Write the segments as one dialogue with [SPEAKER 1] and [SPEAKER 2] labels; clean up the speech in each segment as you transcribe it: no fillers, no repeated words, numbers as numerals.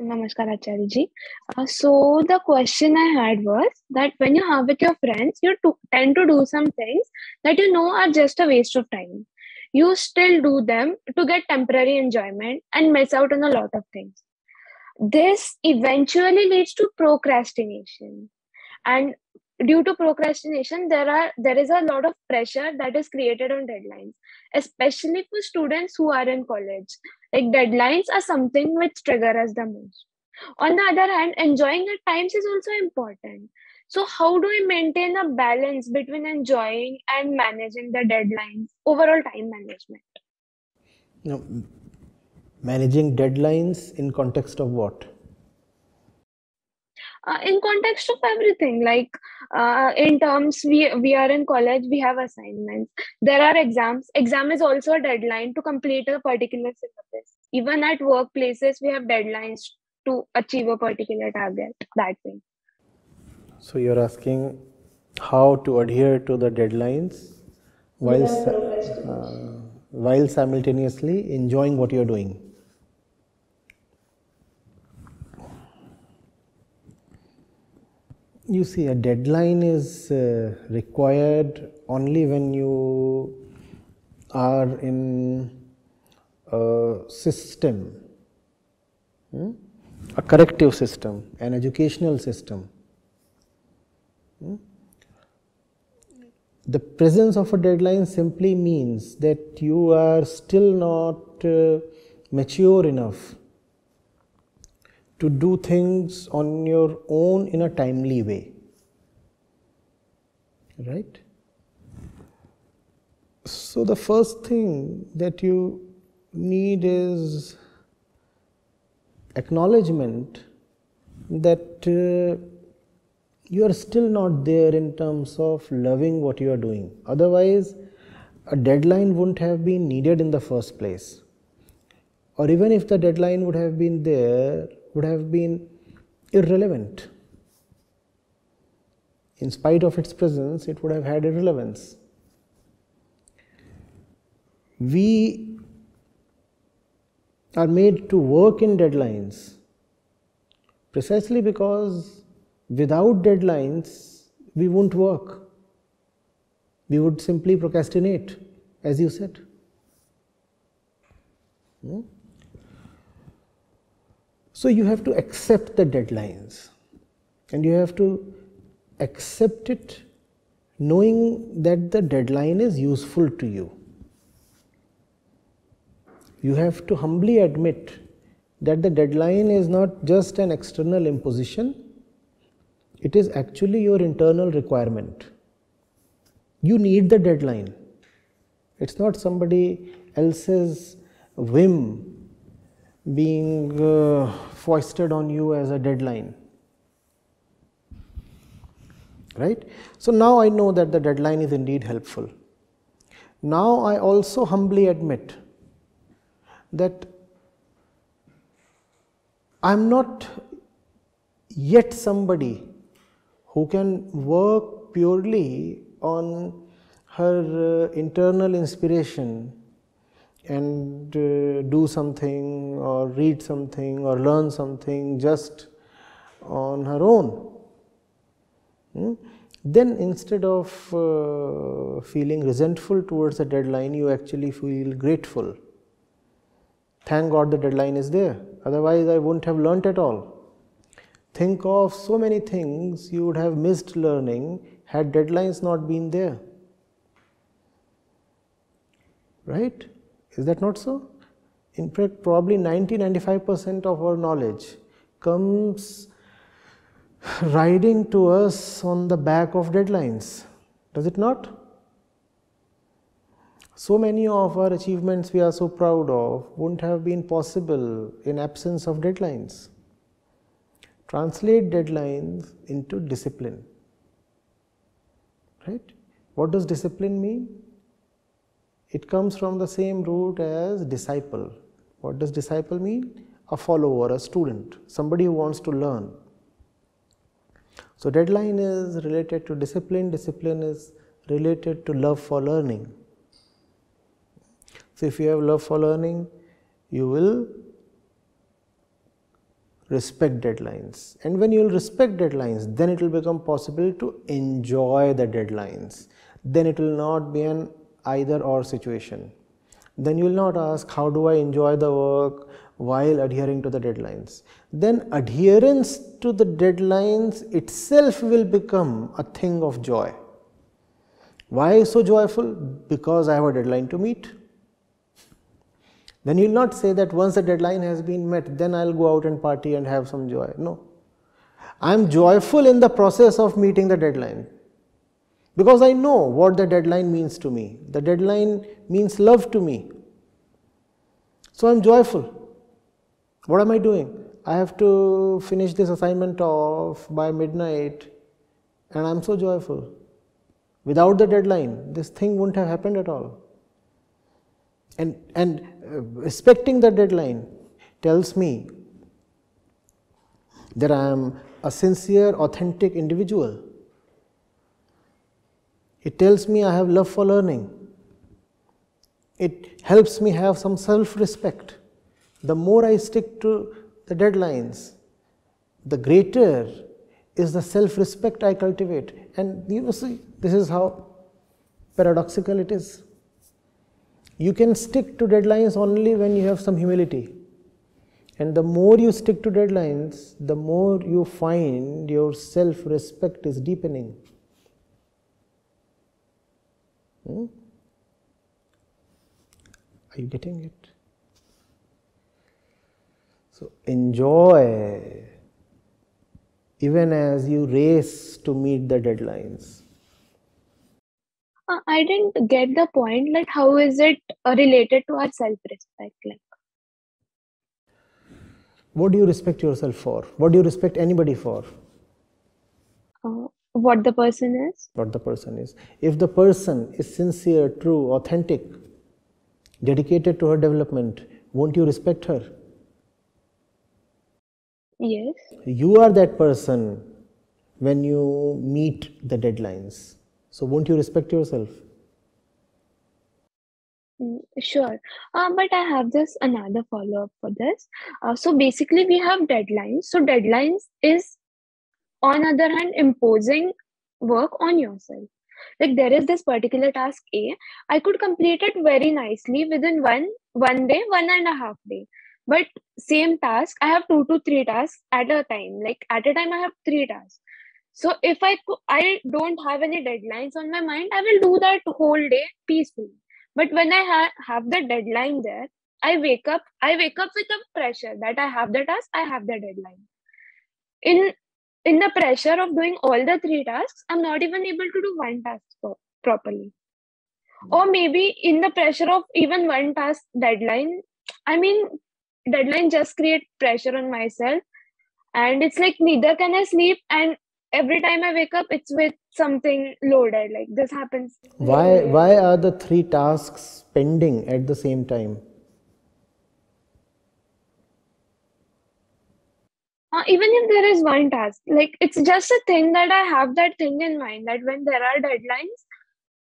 [SPEAKER 1] Namaskar, Acharya ji. So the question I had was that when you are with your friends, tend to do some things that you know are just a waste of time. You still do them to get temporary enjoyment and miss out on a lot of things. This eventually leads to procrastination, and due to procrastination, there is a lot of pressure that is created on deadlines, especially for students who are in college. Like deadlines are something which trigger us the most. On the other hand, enjoying at times is also important. So how do we maintain a balance between enjoying and managing the deadlines, overall time management?
[SPEAKER 2] Now, managing deadlines in context of what?
[SPEAKER 1] In context of everything, like in terms, we are in college, we have assignments, there are exams. Exam is also a deadline to complete a particular syllabus. Even at workplaces, we have deadlines to achieve a particular target, that way.
[SPEAKER 2] So you're asking how to adhere to the deadlines while while simultaneously enjoying what you're doing. You see, a deadline is required only when you are in a system, a corrective system, an educational system. The presence of a deadline simply means that you are still not mature enough to do things on your own in a timely way, right? So the first thing that you need is acknowledgement that you are still not there in terms of loving what you are doing. Otherwise, a deadline wouldn't have been needed in the first place. Or even if the deadline would have been there, would have been irrelevant. In spite of its presence, it would have had irrelevance. We are made to work in deadlines precisely because without deadlines, we won't work. We would simply procrastinate, as you said. So you have to accept the deadlines, and you have to accept it knowing that the deadline is useful to you. You have to humbly admit that the deadline is not just an external imposition, it is actually your internal requirement. You need the deadline. It's not somebody else's whim being foisted on you as a deadline. Right? So now I know that the deadline is indeed helpful. Now I also humbly admit that I am not yet somebody who can work purely on her internal inspiration and do something or read something or learn something just on her own. Then instead of feeling resentful towards the deadline, you actually feel grateful. Thank God the deadline is there, otherwise I wouldn't have learnt at all. Think of so many things you would have missed learning had deadlines not been there. Right? Is that not so? In fact, probably 90-95% of our knowledge comes riding to us on the back of deadlines. Does it not? So many of our achievements we are so proud of wouldn't have been possible in absence of deadlines. Translate deadlines into discipline. Right? What does discipline mean? It comes from the same root as disciple. What does disciple mean? A follower, a student, somebody who wants to learn. So deadline is related to discipline, discipline is related to love for learning. So if you have love for learning, you will respect deadlines. And when you will respect deadlines, then it will become possible to enjoy the deadlines. Then it will not be an either or situation. Then you will not ask, how do I enjoy the work while adhering to the deadlines? Then adherence to the deadlines itself will become a thing of joy. Why so joyful? Because I have a deadline to meet. Then you will not say that once the deadline has been met, then I will go out and party and have some joy. No. I am joyful in the process of meeting the deadline. Because I know what the deadline means to me. The deadline means love to me. So I am joyful. What am I doing? I have to finish this assignment off by midnight, and I am so joyful. Without the deadline, this thing wouldn't have happened at all. And respecting the deadline tells me that I am a sincere, authentic individual. It tells me I have love for learning. It helps me have some self-respect. The more I stick to the deadlines, the greater is the self-respect I cultivate. And you see, this is how paradoxical it is. You can stick to deadlines only when you have some humility. And the more you stick to deadlines, the more you find your self-respect is deepening. Are you getting it? So enjoy even as you race to meet the deadlines.
[SPEAKER 1] I didn't get the point. Like, how is it related to our self-respect? Like,
[SPEAKER 2] what do you respect yourself for? What do you respect anybody for?
[SPEAKER 1] what the person is.
[SPEAKER 2] What the person is. If the person is sincere, true, authentic, dedicated to her development, won't you respect her?
[SPEAKER 1] Yes.
[SPEAKER 2] You are that person when you meet the deadlines. So won't you respect yourself?
[SPEAKER 1] Sure. But I have this another follow-up for this. So basically we have deadlines. So deadlines is, on other hand, imposing work on yourself. Like, there is this particular task A. I could complete it very nicely within one day, 1.5 day. But same task, I have 2 to 3 tasks at a time. Like, at a time I have 3 tasks. So if I don't have any deadlines on my mind, I will do that whole day peacefully. But when I have the deadline there, I wake up with a pressure that I have the task, I have the deadline. In the pressure of doing all the 3 tasks, I'm not even able to do one task properly. Or maybe in the pressure of even one task deadline, deadline just create pressure on myself. And it's like neither can I sleep, and every time I wake up, it's with something loaded. Like, this happens.
[SPEAKER 2] Why are the 3 tasks pending at the same time?
[SPEAKER 1] Even if there is one task, like, it's just a thing that I have that thing in mind that when there are deadlines,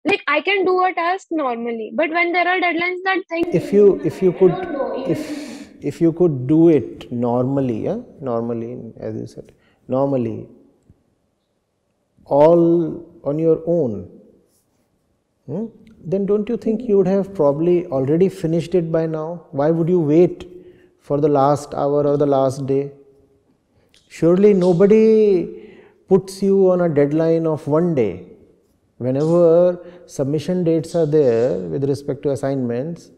[SPEAKER 1] like, I can do a task normally, but when there are deadlines, that thing.
[SPEAKER 2] If you could do it normally, as you said, normally, all on your own, then don't you think you would have probably already finished it by now? Why would you wait for the last hour or the last day? Surely nobody puts you on a deadline of one day. Whenever submission dates are there with respect to assignments,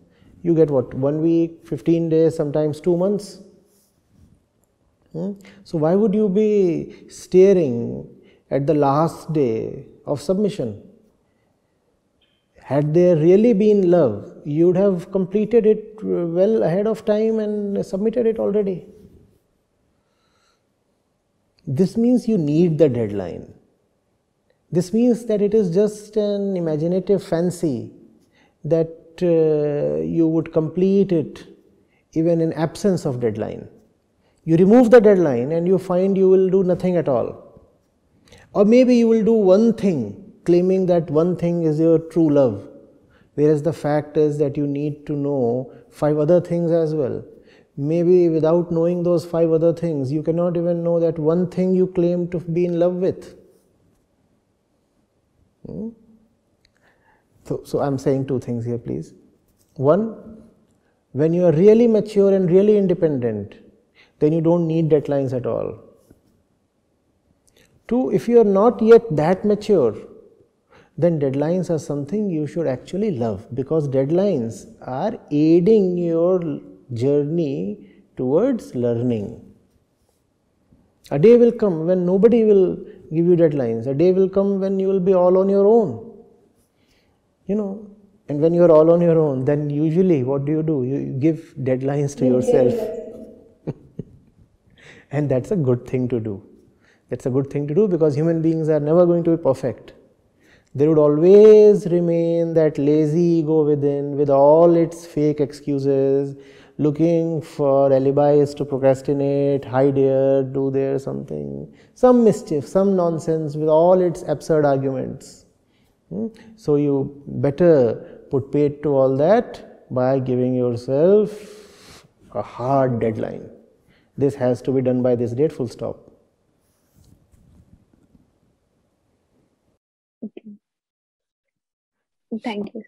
[SPEAKER 2] you get what? 1 week, 15 days, sometimes 2 months. So why would you be staring at the last day of submission? Had there really been love, you would have completed it well ahead of time and submitted it already. This means you need the deadline. This means that it is just an imaginative fancy that you would complete it even in absence of deadline. You remove the deadline and you find you will do nothing at all. Or maybe you will do one thing, claiming that one thing is your true love, whereas the fact is that you need to know 5 other things as well. maybe without knowing those 5 other things, you cannot even know that one thing you claim to be in love with. So I'm saying 2 things here, please. One, when you are really mature and really independent, then you don't need deadlines at all. 2, if you are not yet that mature, then deadlines are something you should actually love, because deadlines are aiding your journey towards learning. A day will come when nobody will give you deadlines. A day will come when you will be all on your own. And when you are all on your own, then usually what do? You give deadlines to yourself. And that's a good thing to do. That's a good thing to do, because human beings are never going to be perfect. There would always remain that lazy ego within, with all its fake excuses, looking for alibis to procrastinate, hide here, do there something, some mischief, some nonsense, with all its absurd arguments. So you better put paid to all that by giving yourself a hard deadline. This has to be done by this date, full stop.
[SPEAKER 1] Okay. Thank you.